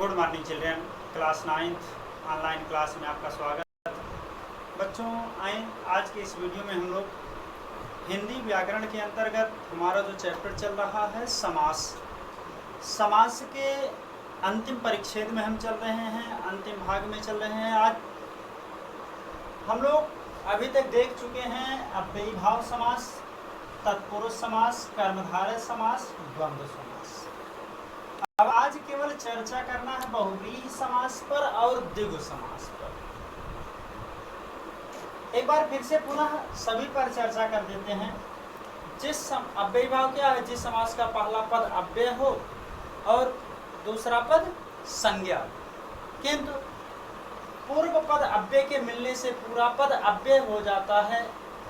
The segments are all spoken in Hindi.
Good morning children, class 9th online class में आपका स्वागत। बच्चों आए आज के इस वीडियो में हम लोग हिंदी व्याकरण के अंतर्गत हमारा जो चैप्टर चल रहा है समास के अंतिम परिच्छेद में हम चल रहे हैं, अंतिम भाग में चल रहे हैं। आज हम लोग अभी तक देख चुके हैं अव्ययीभाव समास, तत्पुरुष समास, कर्मधारय समास, द्वंद्व समास। अब आज केवल चर्चा करना है बहुव्रीहि समास पर और द्विगु समास पर। एक बार फिर से पुनः सभी पर चर्चा कर देते हैं। अव्ययीभाव क्या है? जिस समास का पहला पद अव्यय हो और दूसरा पद संज्ञा, किंतु पूर्व पद अव्यय के मिलने से पूरा पद अव्यय हो जाता है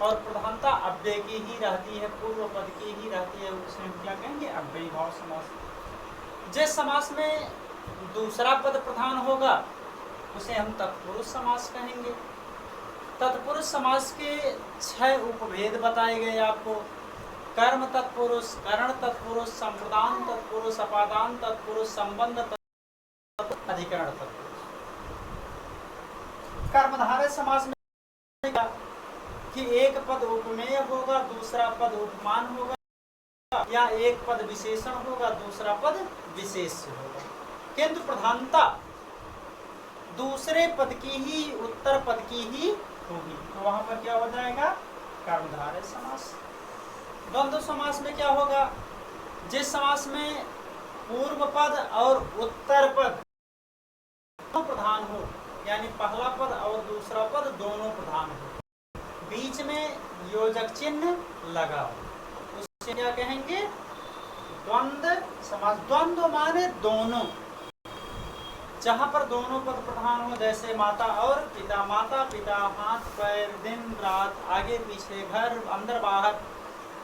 और प्रधानता अव्यय की ही रहती है, पूर्व पद की ही रहती है। उसे हम क्या कहेंगे? अव्ययीभाव समास। जिस समास में दूसरा पद प्रधान होगा उसे हम तत्पुरुष समास कहेंगे। तत्पुरुष समास के 6 उपभेद बताए गए आपको: कर्म तत्पुरुष, करण तत्पुरुष, संप्रदान तत्पुरुष, अपादान तत्पुरुष, संबंध तत्पुरुष, अधिकरण तत्पुरुष। कर्मधारय समास में कि एक पद उपमेय होगा, दूसरा पद उपमान होगा, या एक पद विशेषण होगा, दूसरा पद विशेष्य होगा, किंतु प्रधानता दूसरे पद की ही उत्तर पद की ही होगी। तो वहां पर क्या हो जाएगा? कर्मधारय समास। द्वंद्व समास में क्या होगा? जिस समास में पूर्व पद और उत्तर पद दोनों प्रधान हो, यानी पहला पद और दूसरा पद दोनों प्रधान हो, बीच में योजक चिन्ह लगा हो, उसे क्या कहेंगे? द्वंद्व समास। द्वंद्व माने दोनों, जहां पर दोनों पद प्रधान हो, जैसे माता और पिता, माता पिता, हाथ पैर, दिन रात, आगे पीछे, घर अंदर बाहर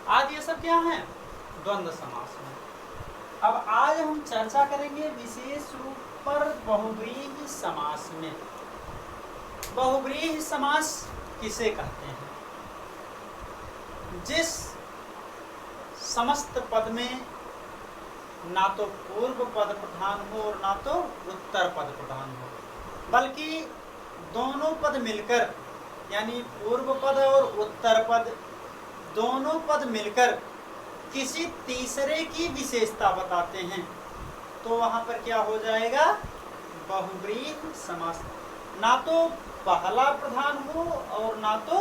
आदि, ये सब क्या है? द्वंद्व समास में। अब आज हम चर्चा करेंगे विशेष रूप पर बहुव्रीहि समास में। बहुव्रीहि समास किसे कहते हैं? जिस समस्त पद में ना तो पूर्व पद प्रधान हो और ना तो उत्तर पद प्रधान हो, बल्कि दोनों पद मिलकर, यानी पूर्व पद और उत्तर पद दोनों पद मिलकर किसी तीसरे की विशेषता बताते हैं, तो वहां पर क्या हो जाएगा? बहुव्रीहि समास। ना तो पहला प्रधान हो और ना तो,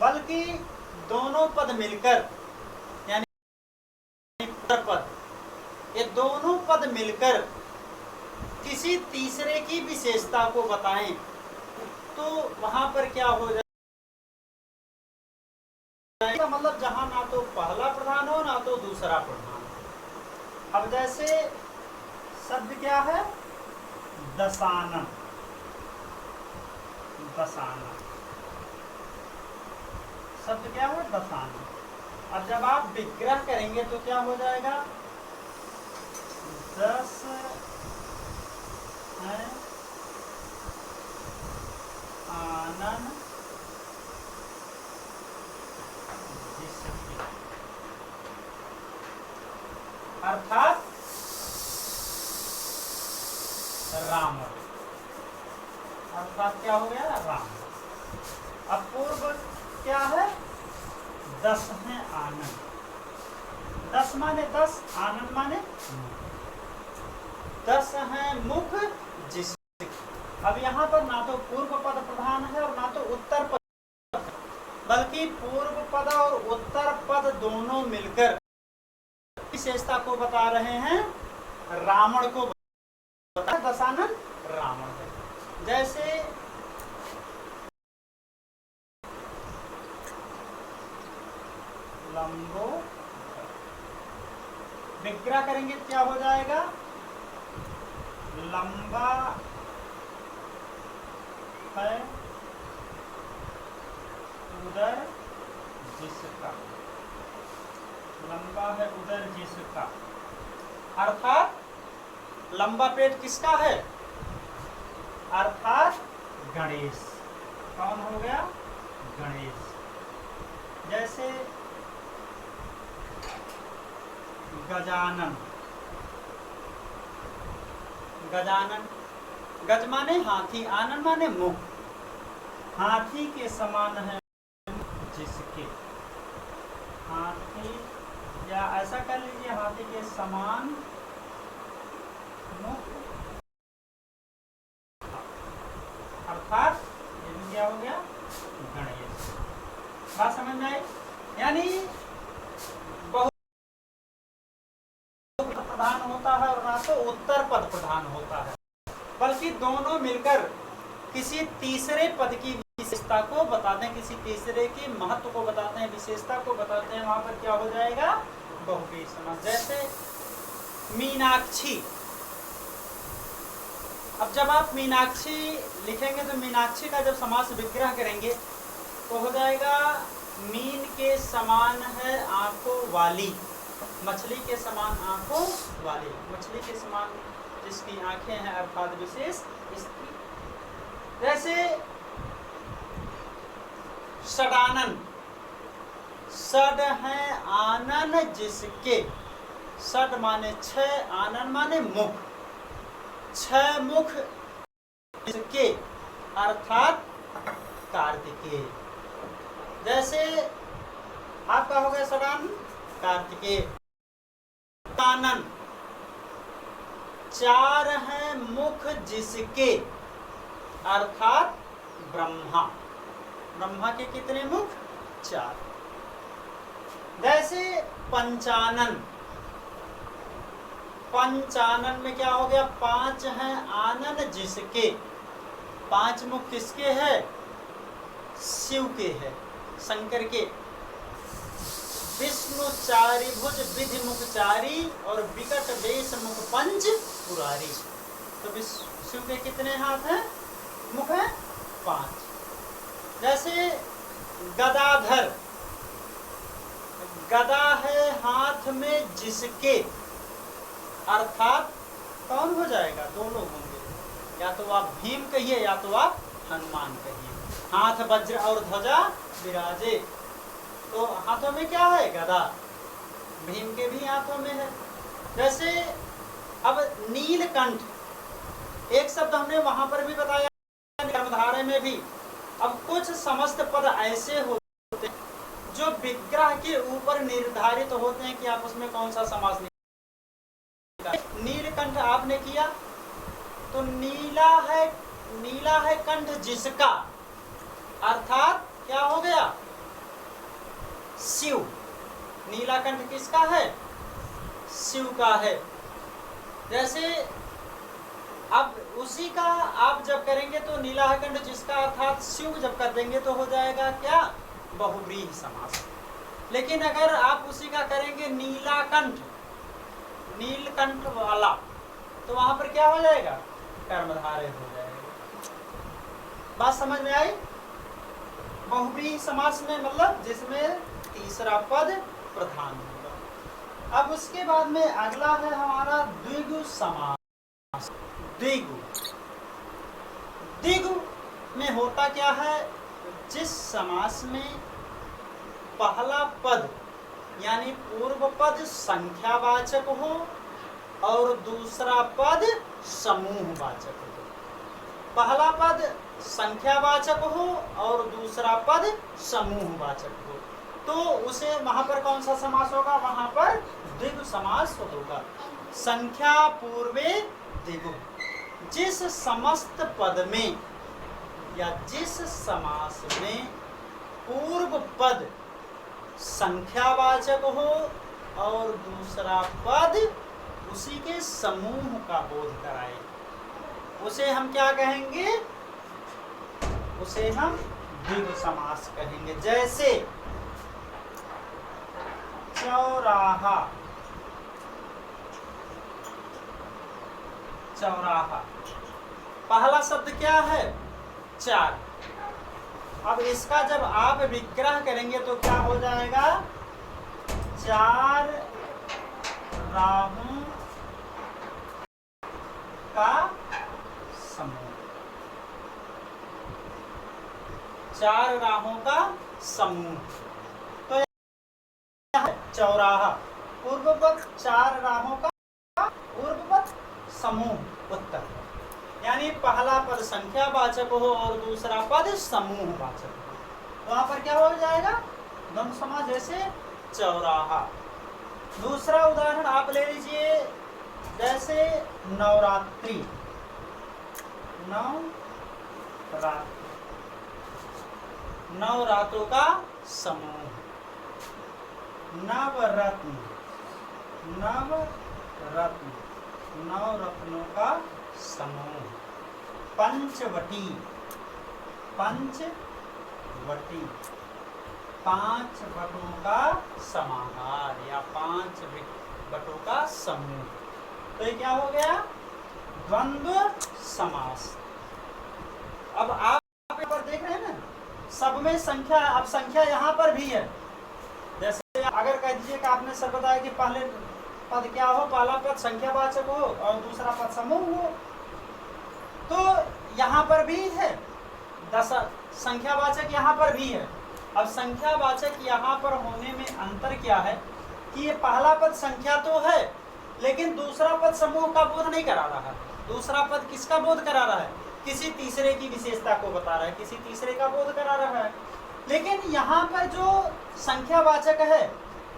बल्कि दोनों पद मिलकर, यानी पद, ये दोनों पद मिलकर किसी तीसरे की विशेषता को बताएं, तो वहां पर क्या हो जाएगा? मतलब जहां ना तो पहला प्रधान हो ना तो दूसरा प्रधान हो। अब जैसे शब्द क्या है? दशानन। दशानन शब्द क्या है? दशानन। अब जब आप विग्रह करेंगे तो क्या हो जाएगा? 10 है आनन जिसके, अर्थात राम। अर्थात क्या हो गया? राम। अब पूर्व क्या है? 10 है आनंद। 10 माने 10, आनंद माने 10 है मुख जिसके। अब यहाँ पर ना तो पूर्व पद प्रधान है और ना तो उत्तर पद, बल्कि पूर्व पद और उत्तर पद दोनों मिलकर विशेषता को बता रहे हैं, रावण को बता। दशानन रावण है। जैसे लंबो, विग्रह करेंगे क्या हो जाएगा? लंबा है उदर जिसका। लंबा है उदर जिसका, अर्थात लंबा पेट किसका है? अर्थात गणेश। कौन हो गया? गणेश। जैसे गजानन, गजानन, गज माने हाथी, आनन माने मुख, हाथी के समान है जिसके, हाथी या ऐसा कर लीजिए हाथी के समान मुख, अर्थात ये भी क्या हो गया, गणेश। बात समझ में आई? यानी बहुत प्रधान होता है और ना तो उत्तर पद प्रधान होता है, बल्कि दोनों मिलकर किसी तीसरे पद की विशेषता को बताते हैं, किसी तीसरे के महत्व को बताते हैं, विशेषता को बताते हैं। वहां पर क्या हो जाएगा, बहुव्रीहि समास। जैसे मीनाक्षी, अब जब आप मीनाक्षी लिखेंगे तो मीनाक्षी का जब समास विग्रह करेंगे तो हो जाएगा मीन के समान है आंखों वाली, मछली के समान आंखों वाली, मछली के समान जिसकी आंखें हैं अर्थात विशेष स्त्री। जैसे षडानन, षड है आनन जिसके, षड माने छह, आनन माने मुख, छह मुख जिसके अर्थात कार्तिकेय। जैसे आपका हो गया षडानन कार्तिकेय। आनन, चार हैं मुख जिसके अर्थात ब्रह्मा, ब्रह्मा के कितने मुख, चार। जैसे पंचानन, पंचानन में क्या हो गया, पांच हैं आनन जिसके, पांच मुख किसके है, शिव के है, शंकर के। विष्णु चारि भुज विधि मुख चारी और विकट वेश मुख पंच पुरारी। तो शिव के कितने हाथ हैं, मुख है पांच। जैसे गदाधर, गदा है हाथ में जिसके अर्थात कौन हो जाएगा, दो लोग होंगे, या तो आप भीम कहिए या तो आप हनुमान कहिए। हाथ वज्र और ध्वजा विराजे, तो हाथों में क्या है, गदा, भीम के भी हाथों में है। जैसे अब नीलकंठ, एक शब्द हमने वहां पर भी बताया, कर्मधारय में भी। अब कुछ समस्त पद ऐसे होते हैं जो विग्रह के ऊपर निर्धारित होते हैं कि आप उसमें कौन सा समास निकालें। नीलकंठ आपने किया तो नीला है कंठ जिसका अर्थात क्या हो गया, शिव। नीलाकंठ किसका है, शिव का है। जैसे अब उसी का आप जब करेंगे तो नीलाकंठ जिसका अर्थात शिव जब कर देंगे तो हो जाएगा क्या, बहुव्रीहि समास। लेकिन अगर आप उसी का करेंगे नीलाकंठ, नीलकंठ वाला, तो वहां पर क्या हो जाएगा, कर्मधारय हो जाएगा। बात समझ में आई? बहुव्रीहि समास में मतलब जिसमें तीसरा पद प्रधान होगा। अब उसके बाद में अगला है हमारा द्विगु समास। द्विगु, द्विगु में होता क्या है, जिस समास में पहला पद यानी पूर्व पद संख्यावाचक हो और दूसरा पद समूहवाचक हो। पहला पद संख्यावाचक हो और दूसरा पद समूहवाचक हो, तो उसे वहां पर कौन सा समास होगा, वहां पर द्विगु समास होगा। संख्या पूर्वे द्विगु, जिस समस्त पद में या जिस समास में पूर्व पद संख्यावाचक हो और दूसरा पद उसी के समूह का बोध कराए, उसे हम क्या कहेंगे, उसे हम द्विगु समास कहेंगे। जैसे चौराहा, चौराहा पहला शब्द क्या है, चार। अब इसका जब आप विग्रह करेंगे तो क्या हो जाएगा, चार राहों का समूह, चार राहों का समूह। तो चौराहा पूर्व पद चार राहों का पूर्व पद समूह उत्तर है। यानी पहला पद संख्यावाचक हो और दूसरा पद समूहवाचक हो, तो वहां पर क्या हो जाएगा, द्वंद्व समास, जैसे चौराहा। दूसरा उदाहरण आप ले लीजिए, जैसे नवरात्रि, नवरात्रि, नवरात्रों का समूह। नवरत्न, नवरत्न, नवरत्नों का समूह। पंचवटी, पंचवटी, पांच वटों का समाहार या पांच वटों का समूह। तो ये क्या हो गया, द्वंद्व समास। अब आप यहाँ पर देख रहे हैं ना, सब में संख्या, अब संख्या यहाँ पर भी है। जैसे अगर कह दीजिए कि आपने सर बताया कि पहले पद क्या हो, पहला पद संख्यावाचक हो और दूसरा पद समूह हो, तो यहाँ पर भी है संख्यावाचक, यहाँ पर भी है। अब संख्यावाचक यहाँ पर होने में अंतर क्या है कि ये पहला पद संख्या तो है, लेकिन दूसरा पद समूह का बोध नहीं करा रहा है। दूसरा पद किसका बोध करा रहा है, किसी तीसरे की विशेषता को बता रहा है, किसी तीसरे का बोध करा रहा है। लेकिन यहाँ पर जो संख्यावाचक है,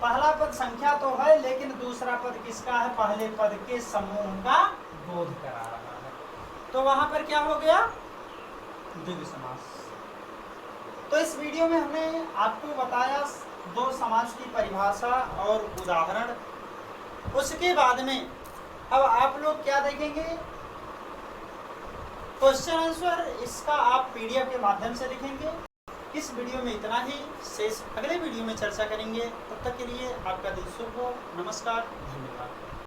पहला पद संख्या तो है, लेकिन दूसरा पद किसका है, पहले पद के समूह का बोध करा रहा है। तो वहां पर क्या हो गया, द्विगु समास। तो इस वीडियो में हमने आपको बताया दो समास की परिभाषा और उदाहरण। उसके बाद में अब आप लोग क्या देखेंगे, क्वेश्चन आंसर, इसका आप पीडीएफ के माध्यम से लिखेंगे। इस वीडियो में इतना ही, शेष अगले वीडियो में चर्चा करेंगे। तब तक के लिए आपका दिन शुभ हो। नमस्कार, धन्यवाद।